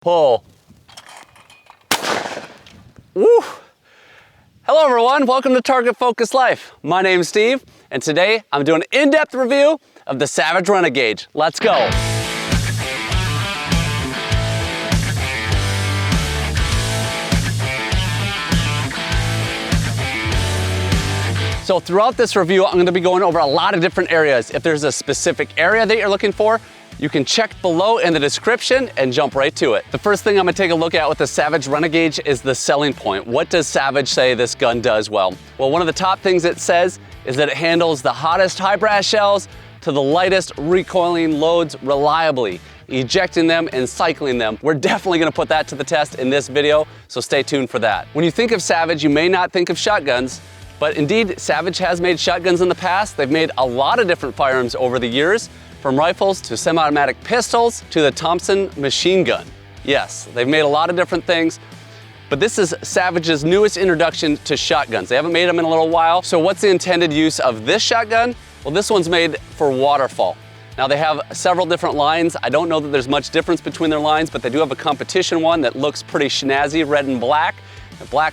pull. Woo! Hello everyone, welcome to Target Focused Life. My name's Steve, and today I'm doing an in-depth review of the Savage Renagauge. Let's go. So throughout this review, I'm gonna be going over a lot of different areas. If there's a specific area that you're looking for, you can check below in the description and jump right to it. The first thing I'm gonna take a look at with the Savage Renagauge is the selling point. What does Savage say this gun does well? Well, one of the top things it says is that it handles the hottest high brass shells to the lightest recoiling loads reliably, ejecting them and cycling them. We're definitely gonna put that to the test in this video, so stay tuned for that. When you think of Savage, you may not think of shotguns, but indeed, Savage has made shotguns in the past. They've made a lot of different firearms over the years, from rifles to semi-automatic pistols to the Thompson machine gun. Yes, they've made a lot of different things, but this is Savage's newest introduction to shotguns. They haven't made them in a little while. So what's the intended use of this shotgun? Well, this one's made for waterfall. Now they have several different lines. I don't know that there's much difference between their lines, but they do have a competition one that looks pretty snazzy, red and black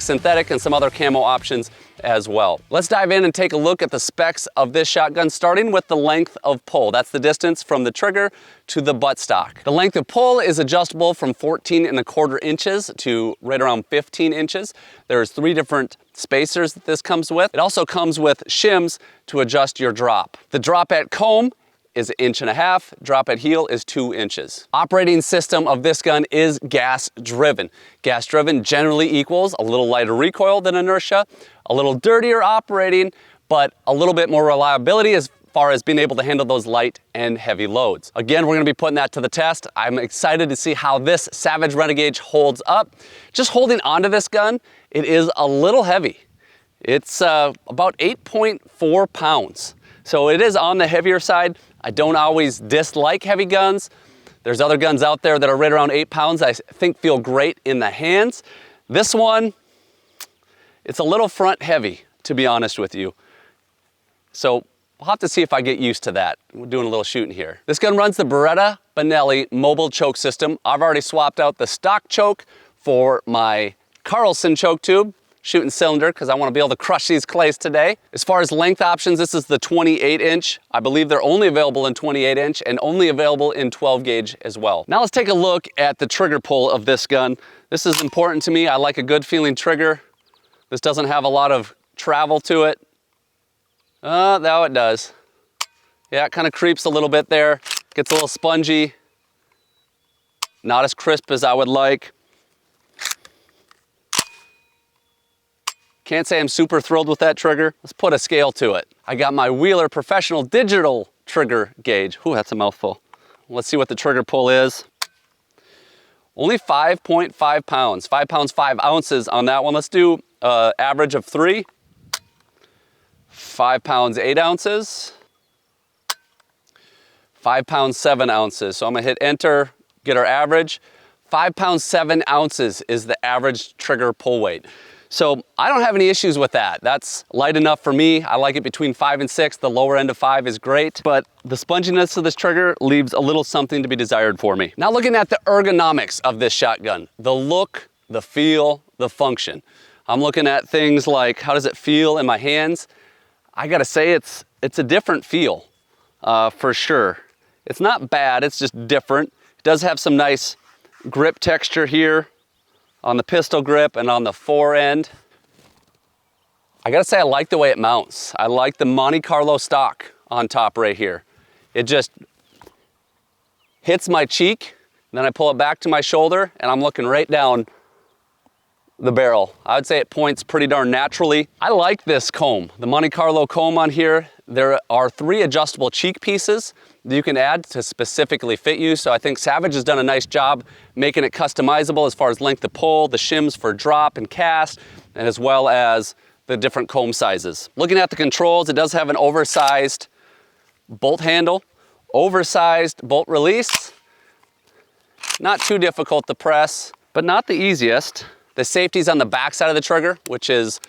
synthetic, and some other camo options as well. Let's dive in and take a look at the specs of this shotgun, starting with the length of pull. That's the distance from the trigger to the buttstock. The length of pull is adjustable from 14¼ inches to right around 15 inches. There's 3 different spacers that this comes with. It also comes with shims to adjust your drop. The drop at comb is 1.5 inches, drop at heel is 2 inches. Operating system of this gun is gas driven. Gas driven generally equals a little lighter recoil than inertia, a little dirtier operating, but a little bit more reliability as far as being able to handle those light and heavy loads. Again, we're gonna be putting that to the test. I'm excited to see how this Savage Renagauge holds up. Just holding onto this gun, it is a little heavy. It's about 8.4 pounds. So it is on the heavier side. I don't always dislike heavy guns. There's other guns out there that are right around 8 pounds I think feel great in the hands. This one, it's a little front heavy, to be honest with you. So we'll have to see if I get used to that. We're doing a little shooting here. This gun runs the Beretta Benelli mobile choke system. I've already swapped out the stock choke for my Carlson choke tube, shooting cylinder, because I want to be able to crush these clays today. As far as length options, this is the 28-inch. I believe they're only available in 28-inch and only available in 12 gauge as well. Now let's take a look at the trigger pull of this gun. This is important to me. I like a good feeling trigger. This doesn't have a lot of travel to it. Now it does. Yeah, it kind of creeps a little bit there. Gets a little spongy. Not as crisp as I would like. Can't say I'm super thrilled with that trigger. Let's put a scale to it. I got my Wheeler Professional Digital Trigger Gauge. Ooh, that's a mouthful. Let's see what the trigger pull is. Only 5.5 pounds. 5 pounds, 5 ounces on that one. Let's do average of 3. 5 pounds, 8 ounces. 5 pounds, 7 ounces. So I'm gonna hit enter, get our average. 5 pounds, 7 ounces is the average trigger pull weight. So I don't have any issues with that. That's light enough for me. I like it between 5 and 6. The lower end of 5 is great, but the sponginess of this trigger leaves a little something to be desired for me. Now looking at the ergonomics of this shotgun, the look, the feel, the function. I'm looking at things like, how does it feel in my hands? I gotta say it's a different feel, for sure. It's not bad, it's just different. It does have some nice grip texture here on the pistol grip and on the fore end. I gotta say I like the way it mounts. I like the Monte Carlo stock on top right here. It just hits my cheek, and then I pull it back to my shoulder, and I'm looking right down the barrel. I would say it points pretty darn naturally. I like this comb, the Monte Carlo comb on here. There are 3 adjustable cheek pieces that you can add to specifically fit you. So I think Savage has done a nice job making it customizable as far as length of pull, the shims for drop and cast, and as well as the different comb sizes. Looking at the controls, it does have an oversized bolt handle, oversized bolt release. Not too difficult to press, but not the easiest. The safety's on the back side of the trigger, which is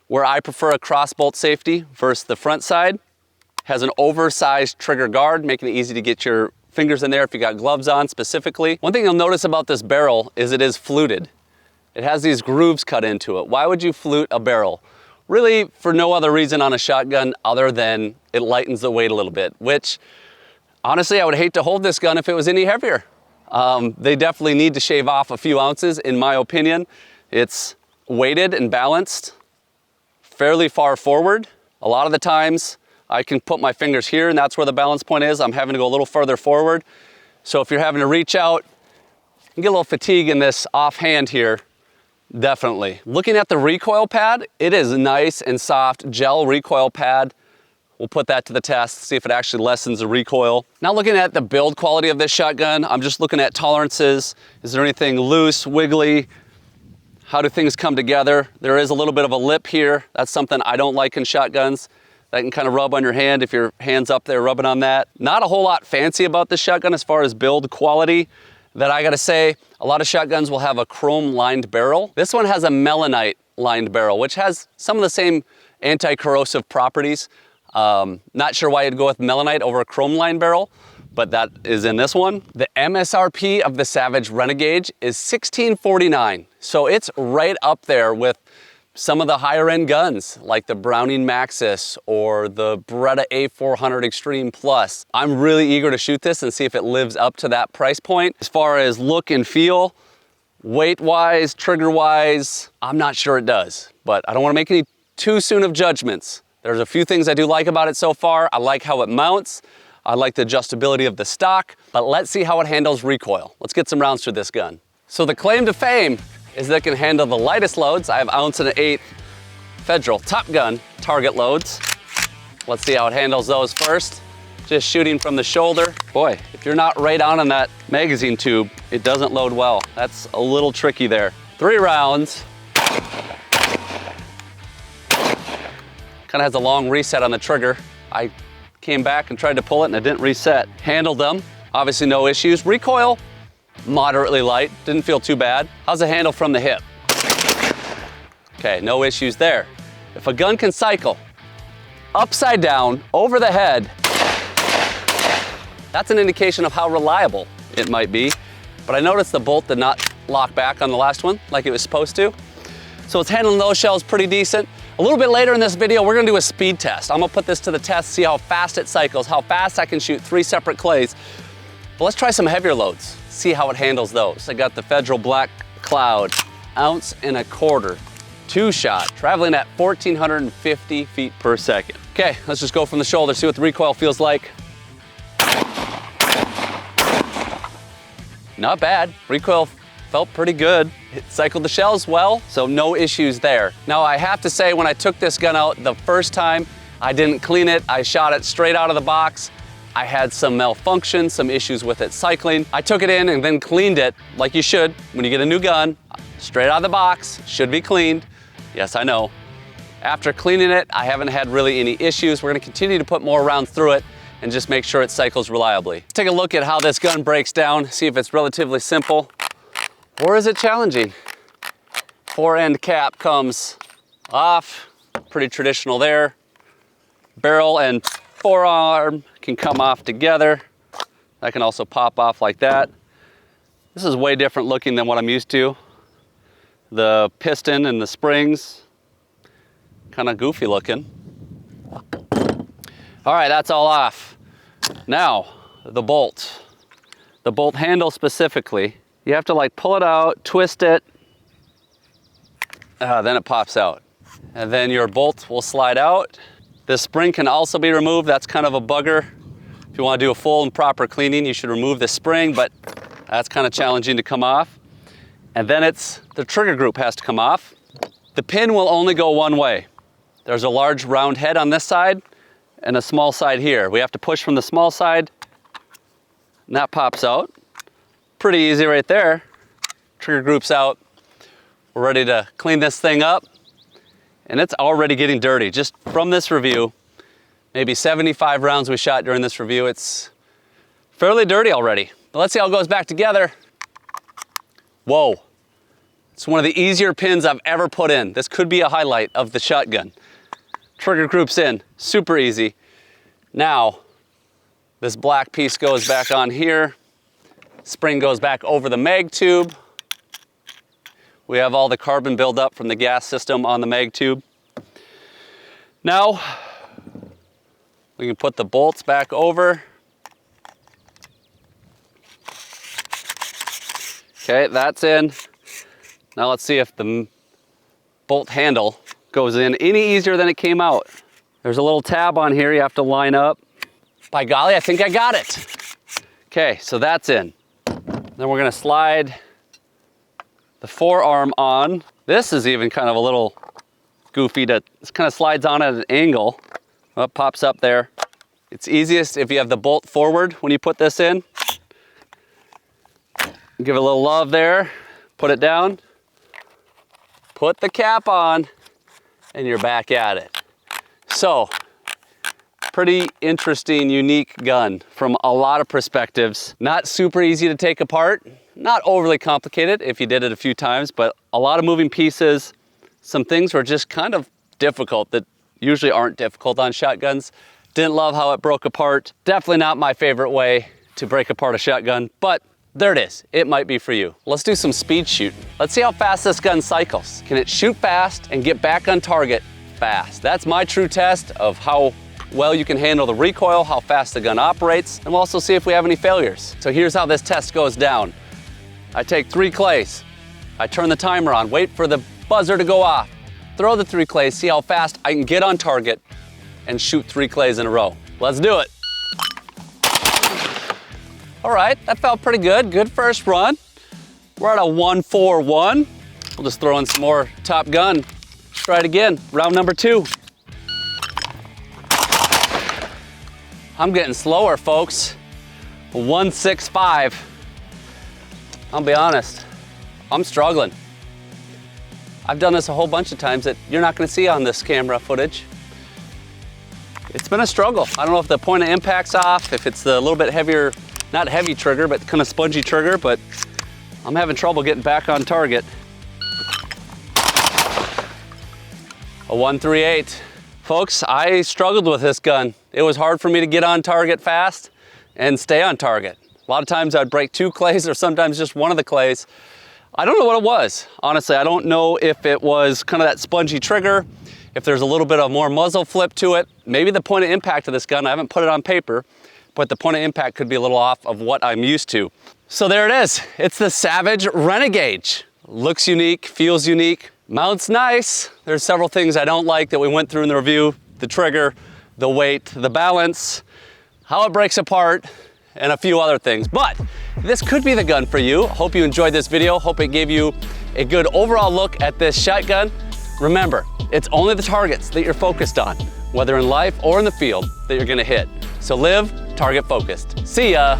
where I prefer a cross bolt safety versus the front side. Has an oversized trigger guard, making it easy to get your fingers in there if you got gloves on specifically. One thing you'll notice about this barrel is it is fluted. It has these grooves cut into it. Why would you flute a barrel? Really for no other reason on a shotgun other than it lightens the weight a little bit, which honestly I would hate to hold this gun if it was any heavier. They definitely need to shave off a few ounces in my opinion. It's weighted and balanced fairly far forward. A lot of the times I can put my fingers here and that's where the balance point is. I'm having to go a little further forward. So if you're having to reach out, you get a little fatigue in this offhand here, definitely. Looking at the recoil pad, it is nice and soft gel recoil pad. We'll put that to the test, see if it actually lessens the recoil. Now looking at the build quality of this shotgun, I'm just looking at tolerances. Is there anything loose, wiggly? How do things come together? There is a little bit of a lip here. That's something I don't like in shotguns. That can kind of rub on your hand if your hand's up there rubbing on that. Not a whole lot fancy about this shotgun as far as build quality. That I gotta say, a lot of shotguns will have a chrome lined barrel. This one has a melanite lined barrel, which has some of the same anti-corrosive properties. Not sure why you'd go with melanite over a chrome lined barrel, but that is in this one. The MSRP of the Savage Renagauge is $1649. So it's right up there with some of the higher end guns like the Browning Maxus or the Beretta A400 Extreme Plus. I'm really eager to shoot this and see if it lives up to that price point. As far as look and feel, weight wise, trigger wise, I'm not sure it does, but I don't want to make any too soon of judgments. There's a few things I do like about it so far. I like how it mounts. I like the adjustability of the stock, but let's see how it handles recoil. Let's get some rounds through this gun. So the claim to fame is that it can handle the lightest loads. I have 1 1/8 Federal Top Gun target loads. Let's see how it handles those first. Just shooting from the shoulder. Boy, if you're not right on that magazine tube, it doesn't load well. That's a little tricky there. 3 rounds. Kind of has a long reset on the trigger. I came back and tried to pull it and it didn't reset. Handled them, obviously no issues. Recoil, moderately light, didn't feel too bad. How's it handle from the hip? Okay, no issues there. If a gun can cycle upside down, over the head, that's an indication of how reliable it might be. But I noticed the bolt did not lock back on the last one like it was supposed to. So it's handling those shells pretty decent. A little bit later in this video, we're gonna do a speed test. I'm gonna put this to the test, see how fast it cycles, how fast I can shoot 3 separate clays. But let's try some heavier loads, see how it handles those. I got the Federal Black Cloud, 1.25 ounce, 2-shot, traveling at 1,450 feet per second. Okay, let's just go from the shoulder, see what the recoil feels like. Not bad, recoil felt pretty good. It cycled the shells well, so no issues there. Now I have to say, when I took this gun out the first time, I didn't clean it. I shot it straight out of the box. I had some malfunction, some issues with it cycling. I took it in and then cleaned it like you should. When you get a new gun, straight out of the box, should be cleaned. Yes, I know. After cleaning it, I haven't had really any issues. We're gonna continue to put more rounds through it and just make sure it cycles reliably. Let's take a look at how this gun breaks down, see if it's relatively simple. Or is it challenging? 4-end cap comes off, pretty traditional there. Barrel and forearm can come off together. That can also pop off like that. This is way different looking than what I'm used to. The piston and the springs, kind of goofy looking. All right, that's all off. Now, the bolt. The bolt handle specifically. You have to like pull it out, twist it, then it pops out. And then your bolt will slide out. This spring can also be removed. That's kind of a bugger. If you want to do a full and proper cleaning, you should remove the spring, but that's kind of challenging to come off. And then the trigger group has to come off. The pin will only go one way. There's a large round head on this side and a small side here. We have to push from the small side, and that pops out. Pretty easy right there. Trigger group's out. We're ready to clean this thing up. And it's already getting dirty. Just from this review, maybe 75 rounds we shot during this review, it's fairly dirty already. But let's see how it goes back together. Whoa. It's one of the easier pins I've ever put in. This could be a highlight of the shotgun. Trigger group's in, super easy. Now, This black piece goes back on here. Spring goes back over the mag tube. We have all the carbon buildup from the gas system on the mag tube. Now, we can put the bolts back over. Okay, that's in. Now let's see if the bolt handle goes in any easier than it came out. There's a little tab on here you have to line up. By golly, I think I got it. Okay, so that's in. Then we're gonna slide the forearm on. This is even kind of a little goofy it kind of slides on at an angle. Oh, it pops up there. It's easiest if you have the bolt forward when you put this in. Give it a little love there, put it down, put the cap on, and you're back at it. So, pretty interesting, unique gun from a lot of perspectives. Not super easy to take apart, not overly complicated if you did it a few times, but a lot of moving pieces. Some things were just kind of difficult that usually aren't difficult on shotguns. Didn't love how it broke apart. Definitely not my favorite way to break apart a shotgun, but there it is. It might be for you. Let's do some speed shooting. Let's see how fast this gun cycles. Can it shoot fast and get back on target fast? That's my true test of how well you can handle the recoil, how fast the gun operates, and we'll also see if we have any failures. So here's how this test goes down. I take 3 clays. I turn the timer on, wait for the buzzer to go off, throw the 3 clays, see how fast I can get on target and shoot 3 clays in a row. Let's do it. All right, that felt pretty good. Good first run. We're at a 1-4-1. We'll just throw in some more Top Gun. Try it again, round number 2. I'm getting slower, folks. 1-6-5. I'll be honest, I'm struggling. I've done this a whole bunch of times that you're not gonna see on this camera footage. It's been a struggle. I don't know if the point of impact's off, if it's the little bit heavier, not heavy trigger, but kind of spongy trigger, but I'm having trouble getting back on target. A 1-3-8. Folks, I struggled with this gun. It was hard for me to get on target fast and stay on target. A lot of times I'd break 2 clays or sometimes just one of the clays. I don't know what it was. Honestly, I don't know if it was kind of that spongy trigger, if there's a little bit of more muzzle flip to it. Maybe the point of impact of this gun, I haven't put it on paper, but the point of impact could be a little off of what I'm used to. So there it is. It's the Savage Renagauge. Looks unique, feels unique, mounts nice. There's several things I don't like that we went through in the review. The trigger, the weight, the balance, how it breaks apart, and a few other things. But this could be the gun for you. Hope you enjoyed this video. Hope it gave you a good overall look at this shotgun. Remember, it's only the targets that you're focused on, whether in life or in the field, that you're gonna hit. So live target focused. See ya.